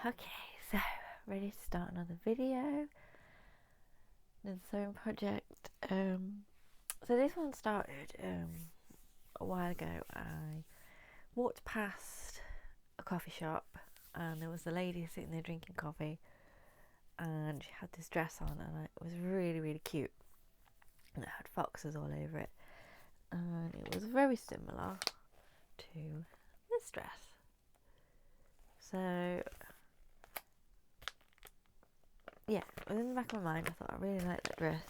Okay, so ready to start another video, another sewing project. So this one started a while ago. I walked past a coffee shop and there was a lady sitting there drinking coffee, and she had this dress on, and it was really cute, and it had foxes all over it, and it was very similar to this dress. So yeah, within the back of my mind I thought I really liked that dress,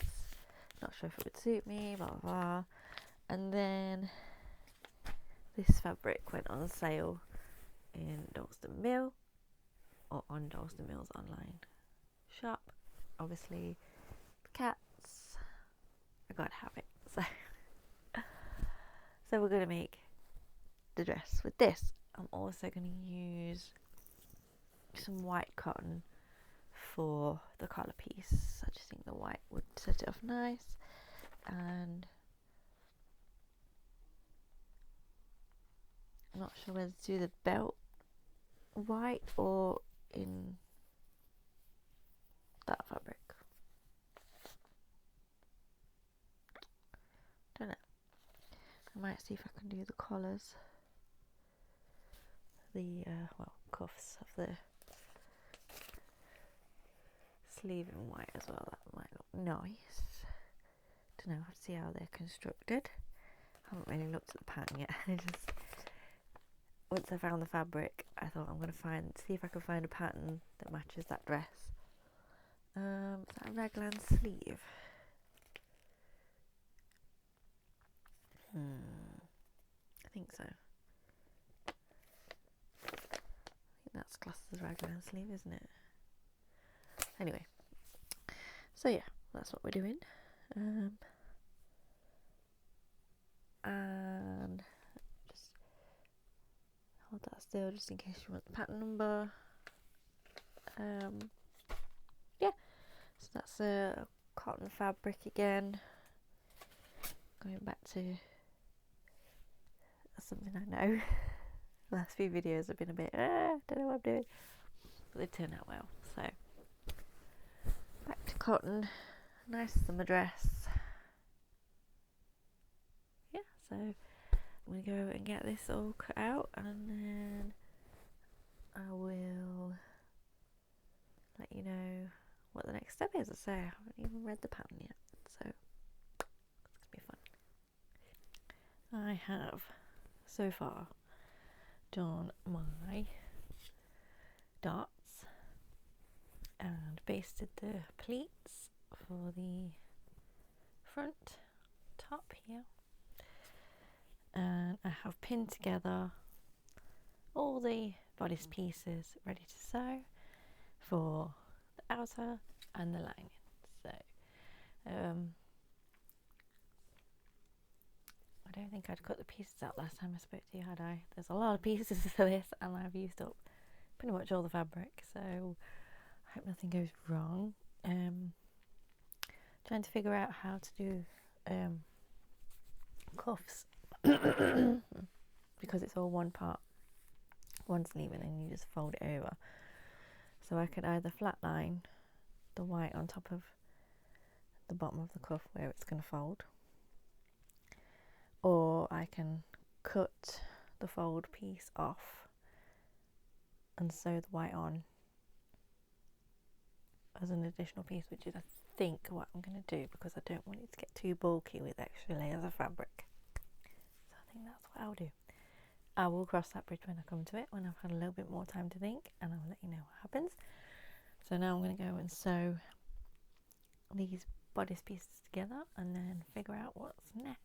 not sure if it would suit me, blah blah blah. And then this fabric went on sale in Dalston Mill, or on Dalston Mill's online shop. Obviously the cats, I gotta have it, so we're gonna make the dress with this. I'm also gonna use some white cotton for the collar piece. I just think the white would set it off nice, and I'm not sure whether to do the belt white or in that fabric. Don't know. I might see if I can do the collars, the cuffs of the sleeve in white as well. That might look nice. Don't know. I'll see how they're constructed. I haven't really looked at the pattern yet. I just, once I found the fabric, I thought I'm gonna see if I can find a pattern that matches that dress. Is that a raglan sleeve? I think so. I think that's classed as a raglan sleeve, isn't it? Anyway, so yeah, that's what we're doing. And just hold that still just in case you want the pattern number. Yeah, so that's a cotton fabric again. Going back to something I know. The last few videos have been a bit, don't know what I'm doing, but they turned out well. So back to cotton, nice summer dress. Yeah, so I'm gonna go and get this all cut out, and then I will let you know what the next step is. So I haven't even read the pattern yet, so it's gonna be fun. I have so far done my dots and basted the pleats for the front top here, and I have pinned together all the bodice pieces ready to sew for the outer and the lining. So I don't think I'd cut the pieces out last time I spoke to you, had I? There's a lot of pieces for this, and I've used up pretty much all the fabric, so I hope nothing goes wrong. Trying to figure out how to do cuffs because it's all one part, one sleeve, and then you just fold it over. So I could either flatline the white on top of the bottom of the cuff where it's going to fold, or I can cut the fold piece off and sew the white on as an additional piece, which is I think what I'm going to do, because I don't want it to get too bulky with extra layers of fabric. So I think that's what I'll do. I will cross that bridge when I come to it, when I've had a little bit more time to think, and I'll let you know what happens. So now I'm going to go and sew these bodice pieces together and then figure out what's next.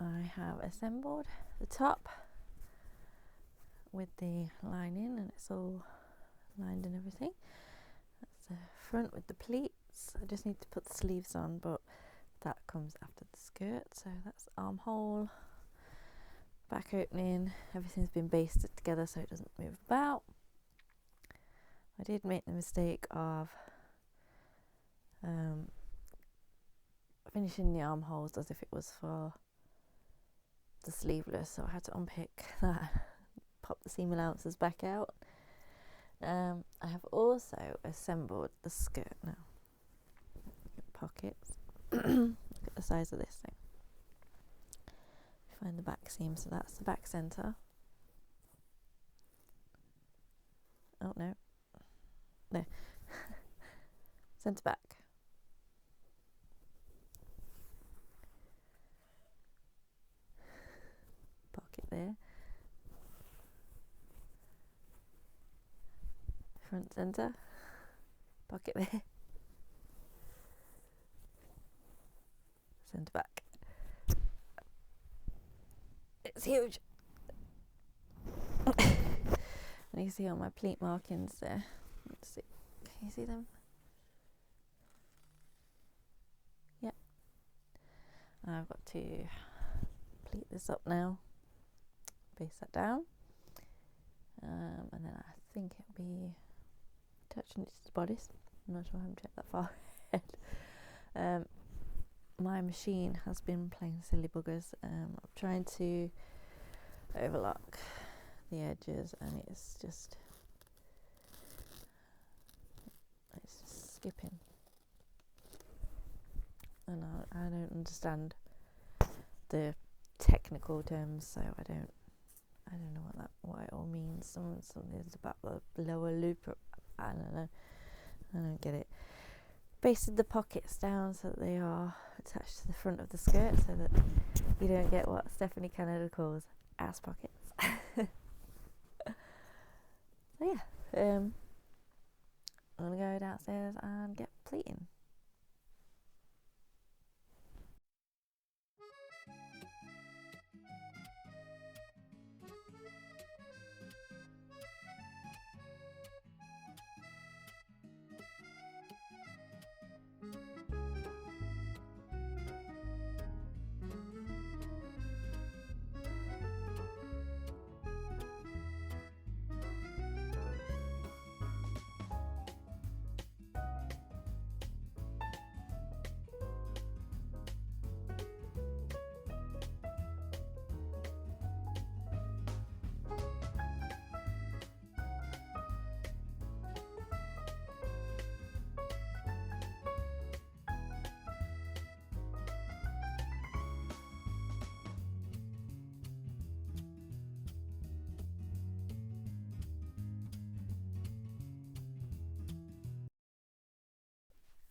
I have assembled the top with the lining, and it's all lined and everything. That's the front with the pleats. I just need to put the sleeves on, but that comes after the skirt. So that's armhole, back opening, everything's been basted together so it doesn't move about. I did make the mistake of finishing the armholes as if it was for the sleeveless, so I had to unpick that, pop the seam allowances back out. I have also assembled the skirt now. Pockets. Look at the size of this thing. Find the back seam, so that's the back centre. Oh no. No. Centre back. Pocket there. Front centre. Pocket there. Centre back. It's huge. And you can see all my pleat markings there. Let's see. Can you see them? Yep. I've got to pleat this up now. Base that down. And then I think it'll be touching its bodice. I'm not sure, I haven't checked that far ahead. My machine has been playing silly buggers. I'm trying to overlock the edges and it's just skipping, and I don't understand the technical terms, so I don't know what it all means. Something's about the lower loop, I don't know, I don't get it. Basted the pockets down so that they are attached to the front of the skirt, so that you don't get what Stephanie Canada calls ass pockets. So yeah, I'm gonna go downstairs and get pleating.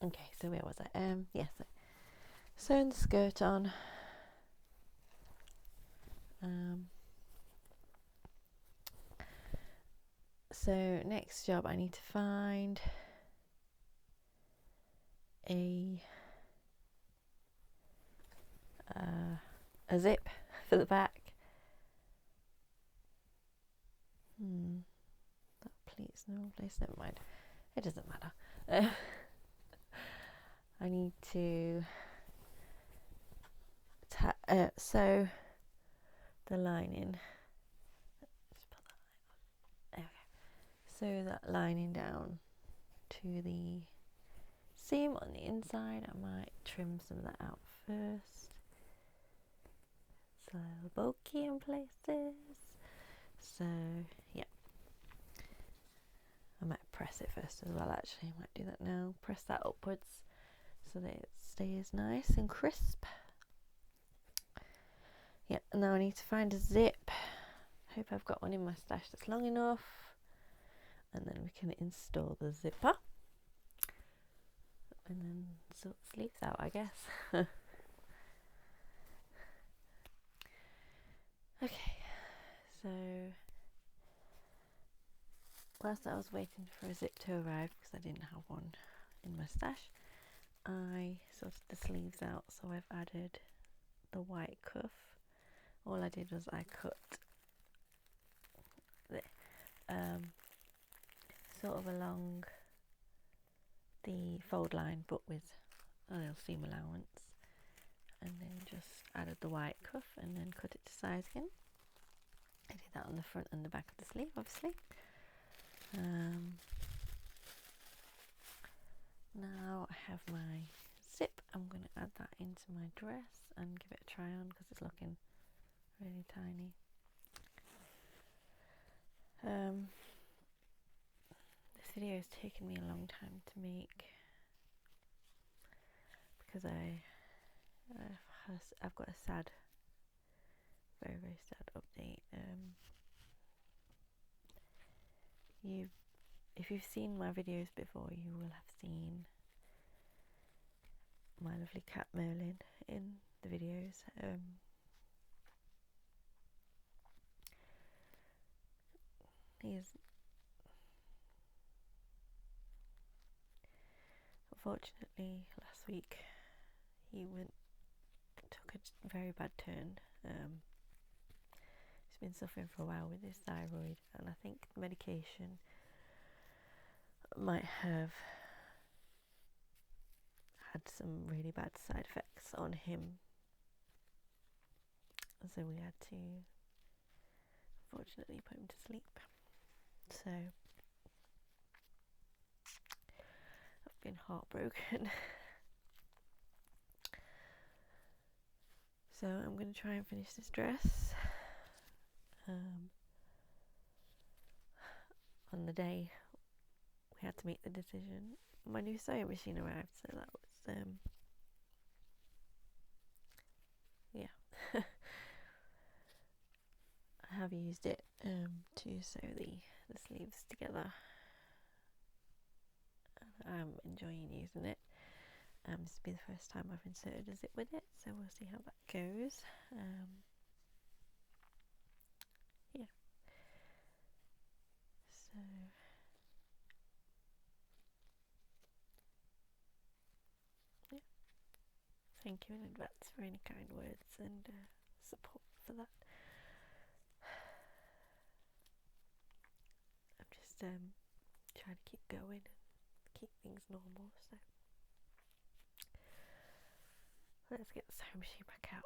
Okay, so where was I? Yes, sewing the skirt on. So next job, I need to find a zip for the back. That pleats in the wrong place. Never mind. It doesn't matter. I need to sew the lining. Just put that okay. Sew that lining down to the seam on the inside. I might trim some of that out first. It's a little bulky in places. So yeah. I might press it first as well, actually. I might do that now. Press that upwards so that it stays nice and crisp. Yeah, and now I need to find a zip. Hope I've got one in my stash that's long enough. And then we can install the zipper. And then sort the sleeves out, I guess. Okay, so whilst I was waiting for a zip to arrive, because I didn't have one in my stash, I sorted the sleeves out. So I've added the white cuff. All I did was I cut the, sort of along the fold line, but with a little seam allowance, and then just added the white cuff and then cut it to size again. I did that on the front and the back of the sleeve, obviously. Now I have my zip. I'm going to add that into my dress and give it a try on because it's looking really tiny. This video has taken me a long time to make because I've got a sad, very very sad update. If you've seen my videos before, you will have seen my lovely cat Merlin in the videos. Unfortunately, last week he took a very bad turn. He's been suffering for a while with his thyroid, and I think the medication might have had some really bad side effects on him. So we had to, unfortunately, put him to sleep. So I've been heartbroken. So I'm going to try and finish this dress. On the day we had to make the decision, my new sewing machine arrived, so that was yeah. I have used it to sew the sleeves together. I'm enjoying using it. This will be the first time I've inserted a zip with it, so we'll see how that goes. Yeah. So yeah. Thank you in advance for any kind words and support for that. I'm just trying to keep going and keep things normal, so let's get the sewing machine back out.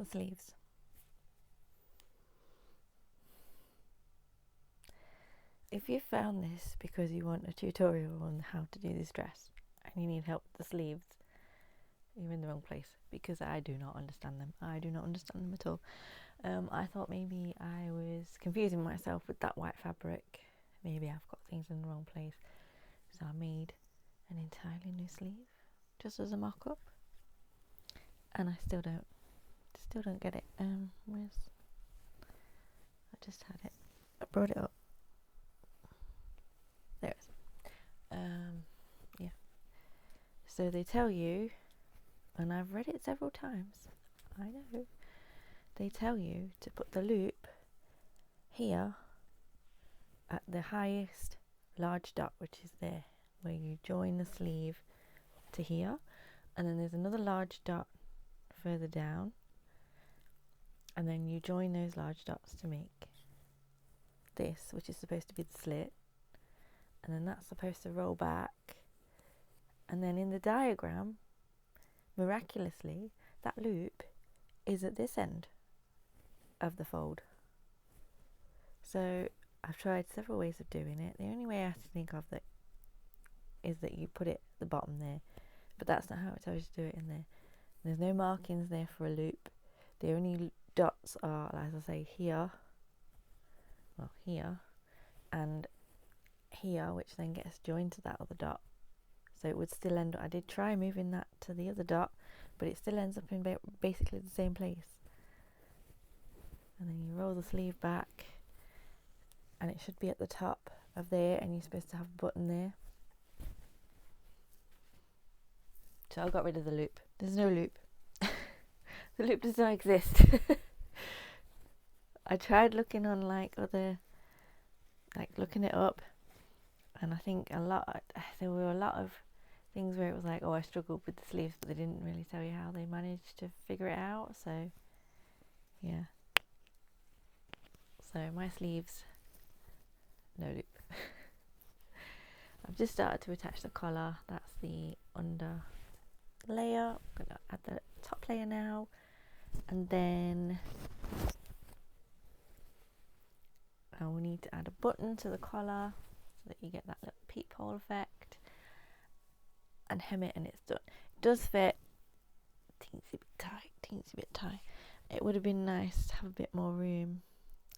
the sleeves. If you found this because you want a tutorial on how to do this dress and you need help with the sleeves, you're in the wrong place, because I do not understand them. I do not understand them at all. I thought maybe I was confusing myself with that white fabric. Maybe I've got things in the wrong place. So I made an entirely new sleeve just as a mock-up, and I still don't get it. Where's, I just had it. I brought it up. There it is. Yeah. So they tell you, and I've read it several times, I know, they tell you to put the loop here at the highest large dot, which is there, where you join the sleeve to here, and then there's another large dot further down, and then you join those large dots to make this, which is supposed to be the slit, and then that's supposed to roll back, and then in the diagram, miraculously, that loop is at this end of the fold. So I've tried several ways of doing it. The only way I have to think of that is that you put it at the bottom there, but that's not how it tells you to do it in there. There's no markings there for a loop. The only dots are, as I say, here, well, here, and here, which then gets joined to that other dot. So it would still end, I did try moving that to the other dot, but it still ends up in basically the same place. And then you roll the sleeve back, and it should be at the top of there, and you're supposed to have a button there. So I got rid of the loop. There's no loop. The loop does not exist. I tried looking on looking it up, and I think there were a lot of things where it was like, oh, I struggled with the sleeves, but they didn't really tell you how they managed to figure it out. So yeah, so my sleeves, no loop. I've just started to attach the collar. That's the under layer. I'm gonna add the top layer now, and then I will need to add a button to the collar so that you get that little peephole effect, and hem it, and it's done. It does fit teensy bit tight. It would have been nice to have a bit more room,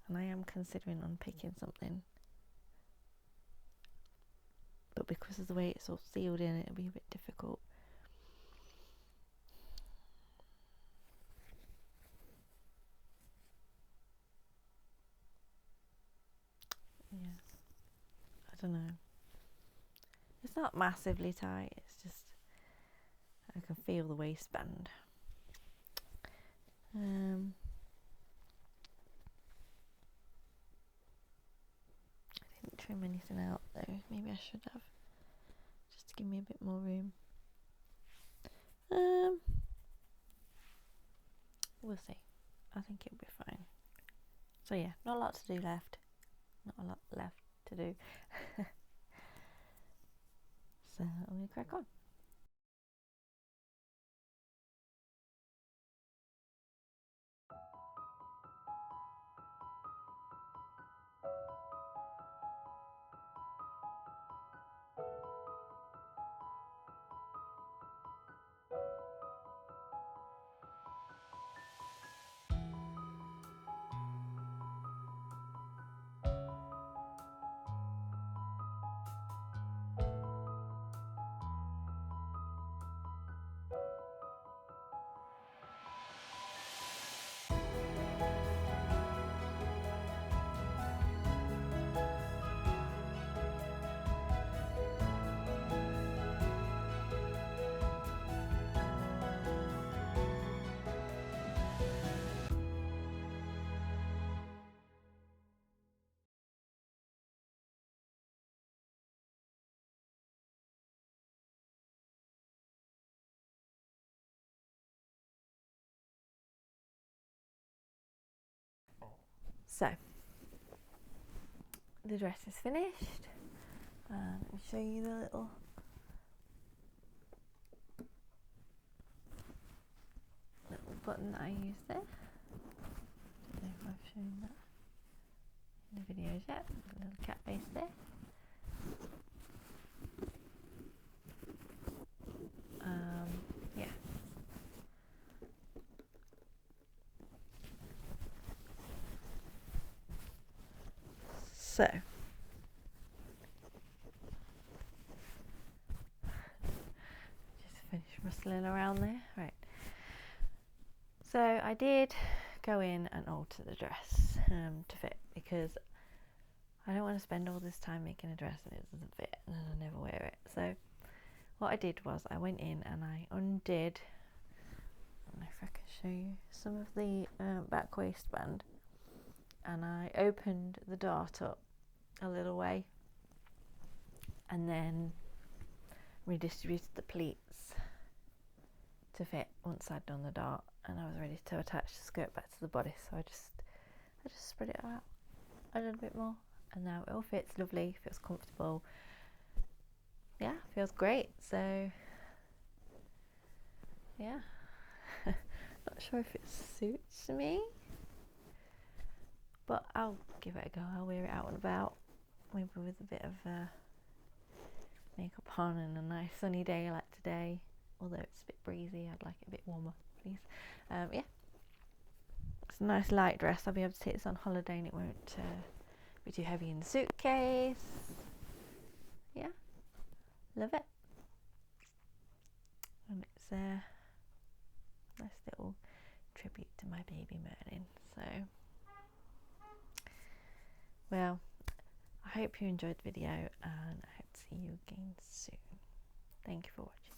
and I am considering unpicking something, but because of the way it's all sealed in, it'll be a bit difficult. Yeah, I don't know. It's not massively tight, it's just I can feel the waistband. I didn't trim anything out though. Maybe I should have, just to give me a bit more room. We'll see. I think it'll be fine. So yeah, not a lot to do left. Not a lot left to do. So I'm going to crack on. So the dress is finished. Let me show you the little button that I used there. showing that in the videos yet. A little cat face there. Yeah. So, just finish rustling around there. Right. So I did go in and alter the dress to fit, because I don't want to spend all this time making a dress and it doesn't fit and I never wear it. So what I did was I went in and I undid, I don't know if I can show you, some of the back waistband, and I opened the dart up a little way and then redistributed the pleats to fit once I'd done the dart, and I was ready to attach the skirt back to the bodice. So I just spread it out a little bit more, and now it all fits lovely, feels comfortable, yeah, feels great. So yeah, not sure if it suits me, but I'll give it a go. I'll wear it out and about, maybe with a bit of makeup on and a nice sunny day like today, although it's a bit breezy. I'd like it a bit warmer, please. Yeah, it's a nice light dress. I'll be able to take this on holiday and it won't be too heavy in the suitcase. Yeah, love it. And it's a nice little tribute to my baby Merlin. So, well, I hope you enjoyed the video and I hope to see you again soon. Thank you for watching.